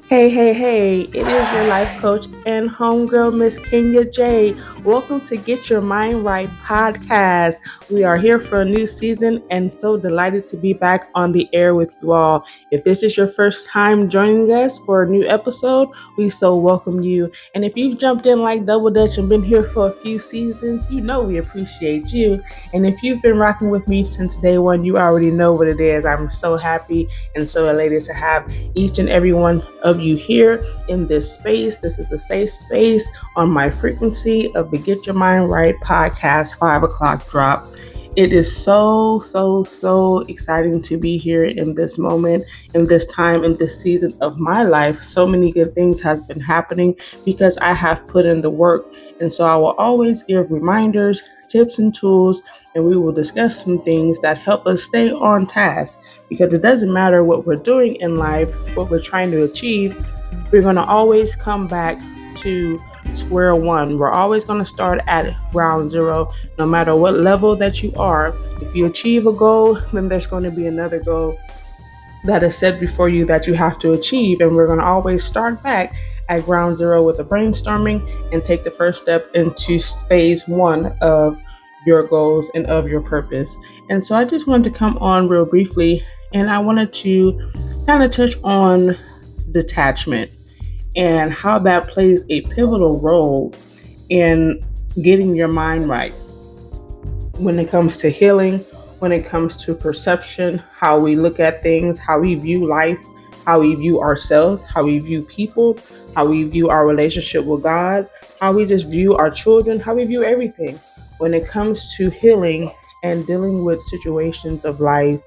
Hey, hey, hey, it is your life coach and homegirl, Miss Kenya J. Welcome to Get Your Mind Right podcast. We are here for a new season and so delighted to be back on the air with you all. If this is your first time joining us for a new episode, we so welcome you. And if you've jumped in like Double Dutch and been here for a few seasons, you know we appreciate you. And if you've been rocking with me since day one, you already know what it is. I'm so happy and so elated to have each and every one of you here in this space. This is a safe space on my frequency of the Get Your Mind Right podcast 5 o'clock drop. It is so exciting to be here in this moment, in this time, in this season of my life. So many good things have been happening because I have put in the work. And so I will always give reminders, tips, and tools, and we will discuss some things that help us stay on task because it doesn't matter what we're doing in life, what we're trying to achieve, we're going to always come back to square one. We're always going to start at ground zero, no matter what level that you are. If you achieve a goal, then there's going to be another goal that is set before you that you have to achieve. And we're going to always start back at ground zero with a brainstorming and take the first step into phase one of your goals and of your purpose. And so I just wanted to come on real briefly and I wanted to kind of touch on detachment and how that plays a pivotal role in getting your mind right when it comes to healing, when it comes to perception, how we look at things, how we view life, how we view ourselves, how we view people, how we view our relationship with God, how we just view our children, how we view everything. When it comes to healing and dealing with situations of life,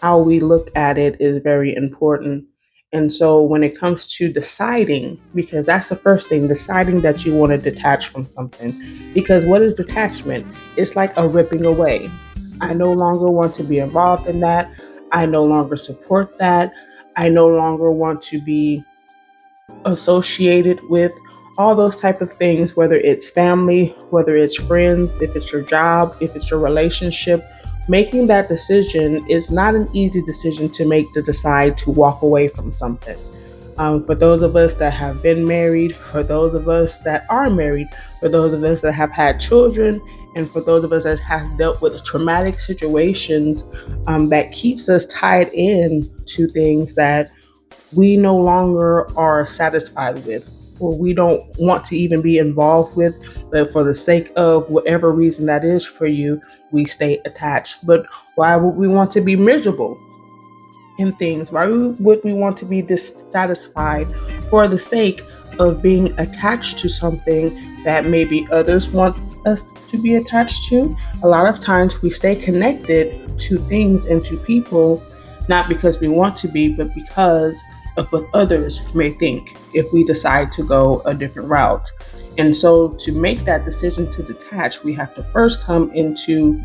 how we look at it is very important. And so when it comes to deciding, because that's the first thing, deciding that you want to detach from something. Because what is detachment? It's like a ripping away. I no longer want to be involved in that. I no longer support that. I no longer want to be associated with all those type of things, whether it's family, whether it's friends, if it's your job, if it's your relationship. Making that decision is not an easy decision to make, to decide to walk away from something. For those of us that have been married, for those of us that are married, for those of us that have had children, and for those of us that have dealt with traumatic situations, that keeps us tied in to things that we no longer are satisfied with or we don't want to even be involved with, but for the sake of whatever reason that is for you, we stay attached. But why would we want to be miserable in things? Why would we want to be dissatisfied for the sake of being attached to something that maybe others want us to be attached to? A lot of times we stay connected to things and to people, not because we want to be, but because of what others may think if we decide to go a different route. And so to make that decision to detach, we have to first come into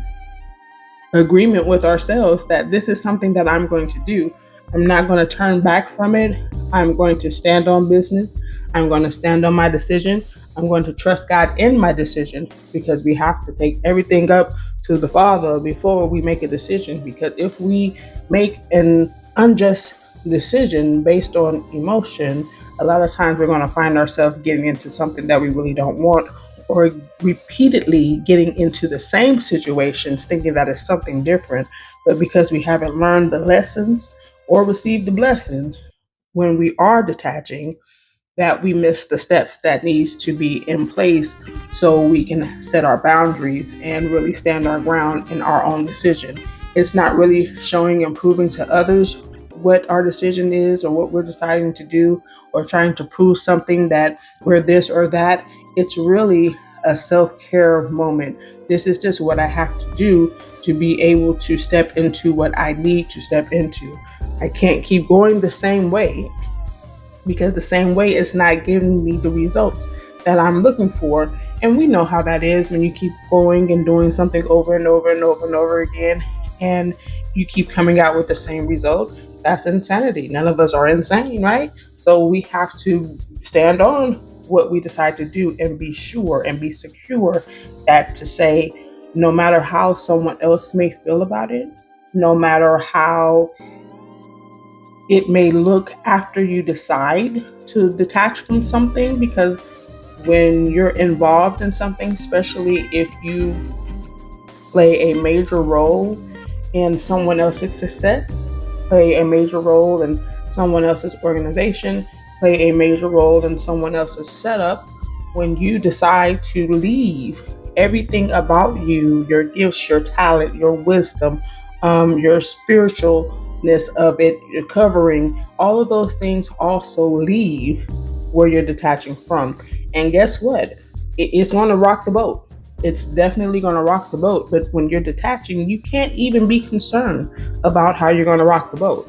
agreement with ourselves that this is something that I'm going to do. I'm not going to turn back from it. I'm going to stand on business. I'm going to stand on my decision. I'm going to trust God in my decision because we have to take everything up to the Father before we make a decision. Because if we make an unjust decision based on emotion, a lot of times we're going to find ourselves getting into something that we really don't want, or repeatedly getting into the same situations thinking that it's something different, but because we haven't learned the lessons or received the blessing when we are detaching, that we miss the steps that needs to be in place so we can set our boundaries and really stand our ground in our own decision. It's not really showing and proving to others what our decision is or what we're deciding to do or trying to prove something that we're this or that. It's really a self-care moment. This is just what I have to do to be able to step into what I need to step into. I can't keep going the same way because the same way is not giving me the results that I'm looking for. And we know how that is when you keep going and doing something over and over and over and over again, and you keep coming out with the same result. That's insanity. None of us are insane, right? So we have to stand on what we decide to do and be sure and be secure that to say, no matter how someone else may feel about it, no matter how It may look after you decide to detach from something, because when you're involved in something, especially if you play a major role in someone else's success, play a major role in someone else's organization, play a major role in someone else's setup. When you decide to leave everything about you, your gifts, your talent, your wisdom, your spiritualness of it, your covering, all of those things also leave where you're detaching from. And guess what? It's going to rock the boat. It's definitely going to rock the boat. But when you're detaching, you can't even be concerned about how you're going to rock the boat.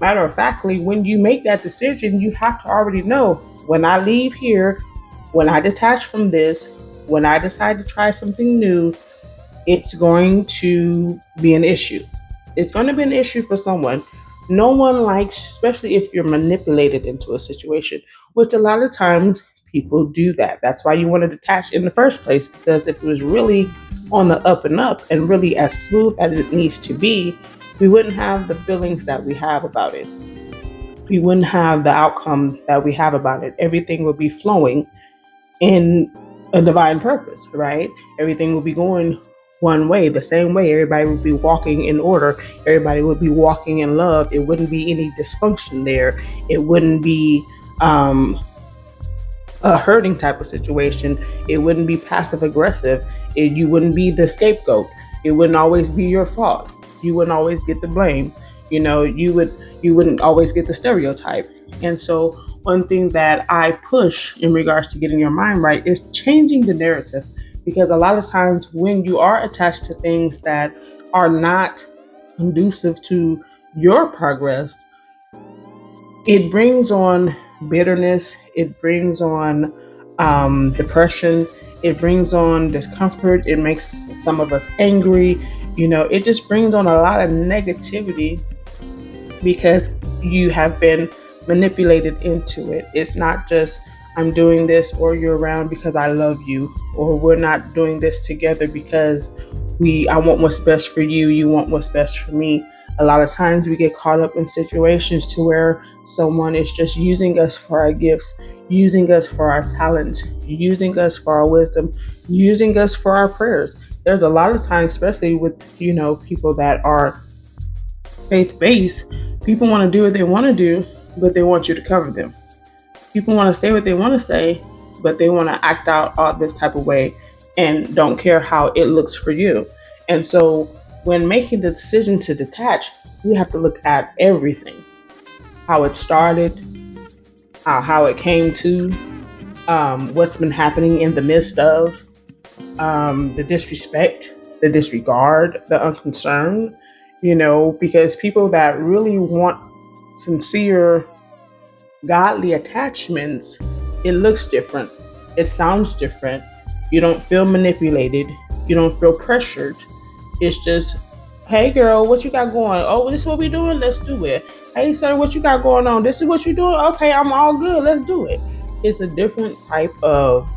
Matter of factly, when you make that decision, you have to already know, when I leave here, when I detach from this, when I decide to try something new, it's going to be an issue. It's going to be an issue for someone. No one likes, especially if you're manipulated into a situation, which a lot of times people do that. That's why you want to detach in the first place, because if it was really on the up and up and really as smooth as it needs to be, we wouldn't have the feelings that we have about it. We wouldn't have the outcome that we have about it. Everything would be flowing in a divine purpose, right? Everything will be going one way, the same way. Everybody would be walking in order. Everybody would be walking in love. It wouldn't be any dysfunction there. It wouldn't be a hurting type of situation. It wouldn't be passive aggressive. You wouldn't be the scapegoat. It wouldn't always be your fault. You wouldn't always get the blame. You wouldn't always get the stereotype. And so one thing that I push in regards to getting your mind right is changing the narrative, because a lot of times when you are attached to things that are not conducive to your progress, it brings on bitterness, it brings on depression, it brings on discomfort, it makes some of us angry. It just brings on a lot of negativity because you have been manipulated into it. It's not just, I'm doing this or you're around because I love you, or we're not doing this together because I want what's best for you, you want what's best for me. A lot of times we get caught up in situations to where someone is just using us for our gifts, using us for our talents, using us for our wisdom, using us for our prayers. There's a lot of times, especially with people that are faith based, people want to do what they want to do, but they want you to cover them. People want to say what they want to say, but they want to act out all this type of way and don't care how it looks for you. And so when making the decision to detach, we have to look at everything: how it started, how it came to, what's been happening in the midst of, the disrespect, the disregard, the unconcern, because people that really want sincere, godly attachments, it looks different. It sounds different. You don't feel manipulated. You don't feel pressured. It's just, hey girl, what you got going? Oh, this is what we doing? Let's do it. Hey sir, what you got going on? This is what you doing? Okay, I'm all good. Let's do it. It's a different type of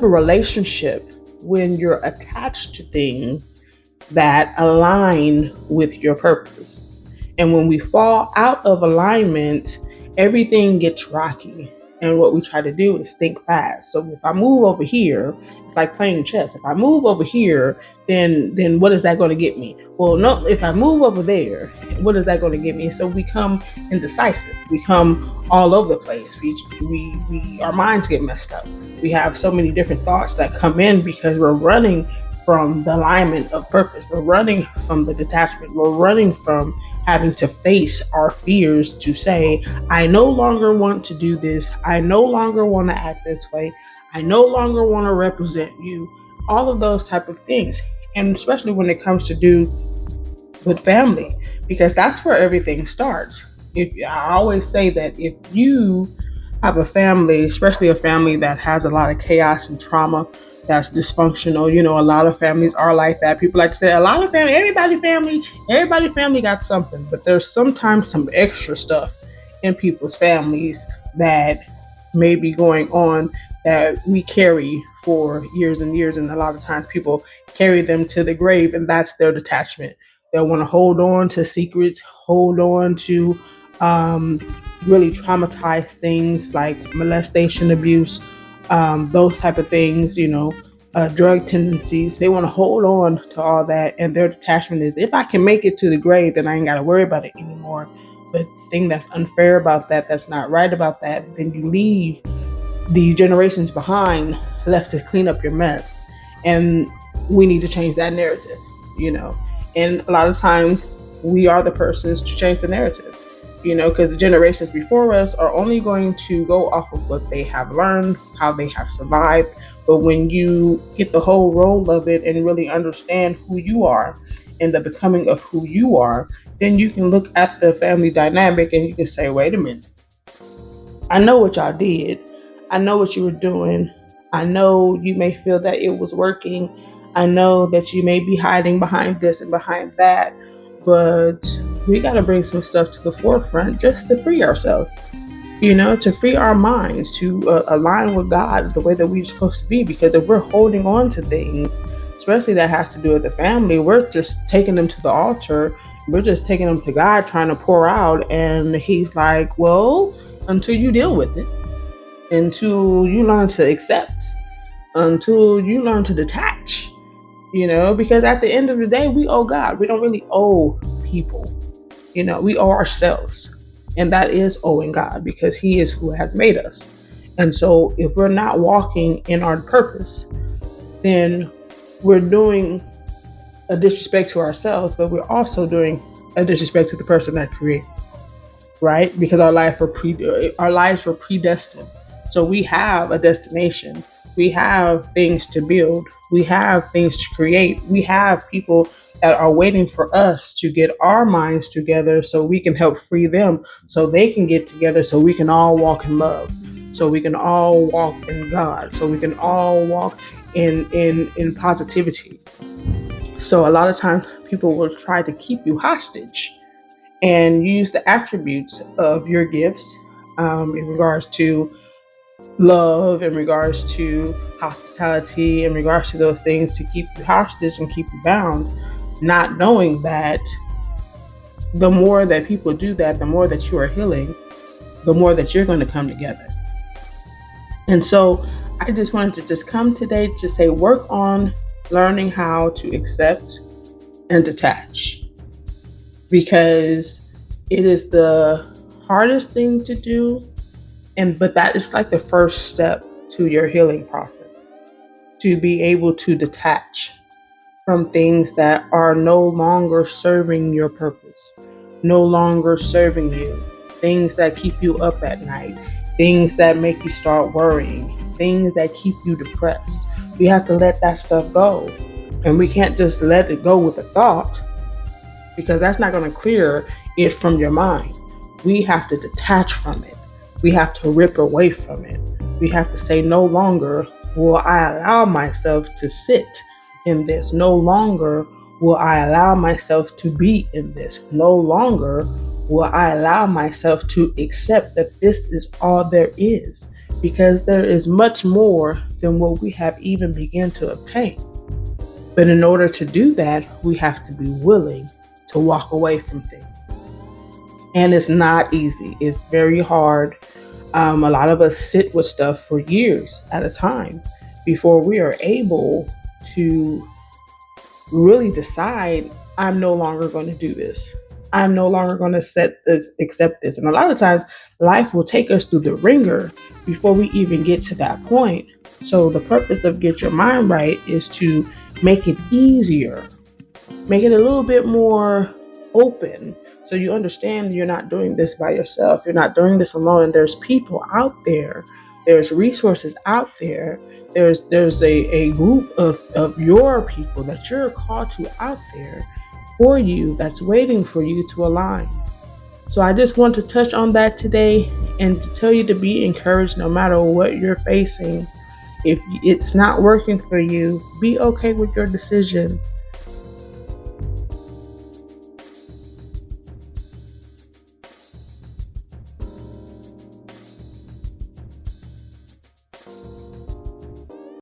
relationship when you're attached to things that align with your purpose. And when we fall out of alignment, everything gets rocky. And what we try to do is think fast. So if I move over here, it's like playing chess. If I move over here, then what is that going to get me? Well, no, if I move over there, what is that going to get me? So we come indecisive. We come all over the place. We our minds get messed up. We have so many different thoughts that come in because we're running from the alignment of purpose. We're running from the detachment. We're running from having to face our fears to say, I no longer want to do this. I no longer want to act this way. I no longer want to represent you. All of those type of things. And especially when it comes to do with family, because that's where everything starts. If I always say that if you have a family, especially a family that has a lot of chaos and trauma, that's dysfunctional. A lot of families are like that. People like to say a lot of family, everybody family got something, but there's sometimes some extra stuff in people's families that may be going on that we carry for years and years. And a lot of times people carry them to the grave, and that's their detachment. They'll want to hold on to secrets, hold on to really traumatized things like molestation, abuse, those type of things, drug tendencies. They want to hold on to all that, and their detachment is, if I can make it to the grave, then I ain't got to worry about it anymore. But the thing that's unfair about that, that's not right about that, then you leave the generations behind left to clean up your mess. And we need to change that narrative, you know. And a lot of times we are the persons to change the narrative, because the generations before us are only going to go off of what they have learned, how they have survived. But when you get the whole role of it and really understand who you are and the becoming of who you are, then you can look at the family dynamic and you can say, wait a minute, I know what y'all did. I know what you were doing. I know you may feel that it was working. I know that you may be hiding behind this and behind that. But we got to bring some stuff to the forefront just to free ourselves, to free our minds, to align with God the way that we're supposed to be. Because if we're holding on to things, especially that has to do with the family, we're just taking them to the altar. We're just taking them to God, trying to pour out. And He's like, well, until you deal with it, until you learn to accept, until you learn to detach, because at the end of the day, we owe God. We don't really owe people, we owe ourselves. And that is owing God, because He is who has made us. And so if we're not walking in our purpose, then we're doing a disrespect to ourselves, but we're also doing a disrespect to the person that created us, right? Because our lives were predestined. So we have a destination. We have things to build. We have things to create. We have people that are waiting for us to get our minds together so we can help free them, so they can get together, so we can all walk in love, so we can all walk in God, so we can all walk in positivity. So a lot of times people will try to keep you hostage and use the attributes of your gifts in regards to love, in regards to hospitality, in regards to those things, to keep you hostage and keep you bound, not knowing that the more that people do that, the more that you are healing, the more that you're going to come together. And so I just wanted to just come today to say, work on learning how to accept and detach, because it is the hardest thing to do. But that is like the first step to your healing process, to be able to detach from things that are no longer serving your purpose, no longer serving you, things that keep you up at night, things that make you start worrying, things that keep you depressed. We have to let that stuff go. And we can't just let it go with a thought, because that's not going to clear it from your mind. We have to detach from it. We have to rip away from it. We have to say, no longer will I allow myself to sit in this. No longer will I allow myself to be in this. No longer will I allow myself to accept that this is all there is, because there is much more than what we have even begun to obtain. But in order to do that, we have to be willing to walk away from things. And it's not easy. It's very hard. A lot of us sit with stuff for years at a time before we are able to really decide, I'm no longer going to do this. I'm no longer going to accept this. And a lot of times life will take us through the ringer before we even get to that point. So the purpose of Get Your Mind Right is to make it easier, make it a little bit more open. So you understand you're not doing this by yourself. You're not doing this alone. There's people out there. There's resources out there. There's a group of your people that you're called to out there for you, that's waiting for you to align. So I just want to touch on that today and to tell you to be encouraged no matter what you're facing. If it's not working for you, be okay with your decision.